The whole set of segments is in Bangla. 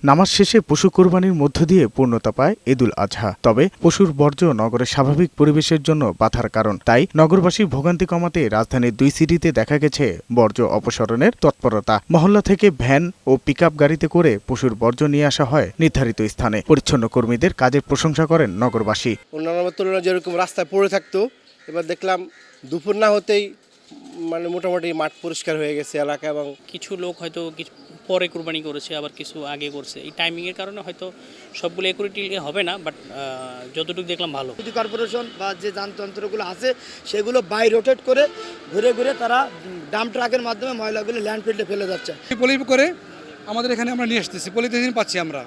নামাজ শেষে পশু কোরবানির মধ্য দিয়ে পূর্ণতা পায় ঈদুল আজহা। তবে পশুর বর্জ্য নগরের স্বাভাবিক পরিবেশের জন্য বাধার কারণ। তাই নগরবাসীর ভোগান্তি কমাতে রাজধানীর 2 সিটিতে দেখা গেছে বর্জ্য অপসারণের তৎপরতা। মহল্লা থেকে ভ্যান ও পিকআপ গাড়িতে করে পশুর বর্জ্য নিয়ে আসা হয় নির্ধারিত স্থানে। পরিচ্ছন্ন কর্মীদের কাজের প্রশংসা করেন নগরবাসী। অন্যান্য তুলনায় যেরকম রাস্তায় পড়ে থাকতো, এবার দেখলাম দুপুর না হতেই মোটামুটি মাঠ পরিষ্কার হয়ে গেছে এলাকা। এবং কিছু লোক হয়তো কিছু পরে কুরবানি করেছে, আবার কিছু আগে করছে। এই টাইমিংয়ের কারণে হয়তো সবগুলো একুরেটলি হবে না, বাট যতটুকু দেখলাম ভালো। সিটি কর্পোরেশন বা যে যানতন্ত্রগুলো আছে সেগুলো বাই রোটেট করে ঘুরে ঘুরে তারা ডাম্প ট্রাকের মাধ্যমে ময়লাগুলো ল্যান্ডফিল্ডে ফেলে যাচ্ছে। পলি করে আমাদের এখানে আমরা নিয়ে আসতেছি, পলিথিন পাচ্ছি আমরা,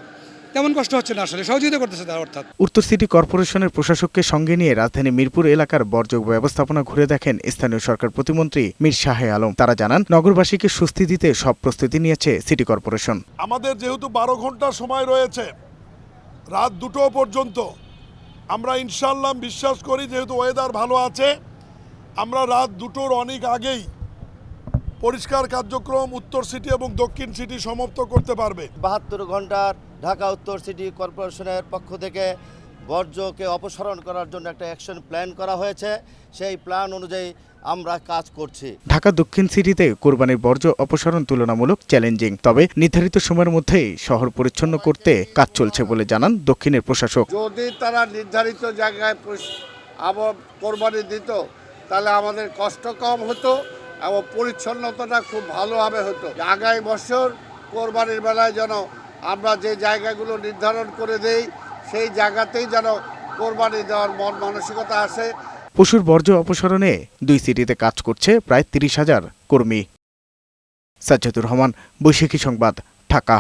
তেমন কষ্ট হচ্ছে না, আসলে সহযোগিতা করতেছে তারা। অর্থাৎ উত্তর সিটি কর্পোরেশনের প্রশাসককে সঙ্গে নিয়ে রাজধানী মিরপুর এলাকার বর্জ্য ব্যবস্থাপনা ঘুরে দেখেন স্থানীয় সরকার প্রতিমন্ত্রী মীর শাহে আলম। তারা জানান, নগরবাসীকে স্বস্তি দিতে সব প্রস্তুতি নিয়েছে সিটি কর্পোরেশন। আমাদের যেহেতু 12 ঘন্টা সময় রয়েছে রাত 2টো পর্যন্ত, আমরা ইনশাল্লাহ বিশ্বাস করি যেহেতু ওয়েদার ভালো আছে, আমরা রাত 2টোর অনেক আগেই পরিষ্কার কার্যক্রম উত্তর সিটি এবং দক্ষিণ সিটি সমাপ্ত করতে পারবে। 72 ঘন্টার ঢাকা উত্তর সিটি কর্পোরেশনের পক্ষ থেকে বর্জ্যকে অপসারণ করার জন্য একটা অ্যাকশন প্ল্যান করা হয়েছে। সেই প্ল্যান অনুযায়ী আমরা কাজ করছি। ঢাকা দক্ষিণ সিটিতে কোরবানির বর্জ্য অপসারণ তুলনামূলক চ্যালেঞ্জিং। তবে নির্ধারিত সময়ের মধ্যেই শহর পরিচ্ছন্ন করতে কাজ চলছে বলে জানান দক্ষিণের প্রশাসক। যদি তারা নির্ধারিত জায়গায় কোরবানি দিত, তাহলে আমাদের কষ্ট কম হতো এবং পরিচ্ছন্নতাটা খুব ভালোভাবে হতো। আগামী বছর কোরবানির বেলায় যেন আমরা যে জায়গাগুলো নির্ধারণ করে দেই, সেই জায়গাতেই যেন কোরবানি দেওয়ার মন মানসিকতা আসে। পশুর বর্জ্য অপসারণে 2 সিটিতে কাজ করছে প্রায় 30,000 কর্মী। সাজ্জাদুর রহমান, বৈশাখী সংবাদ, ঢাকা।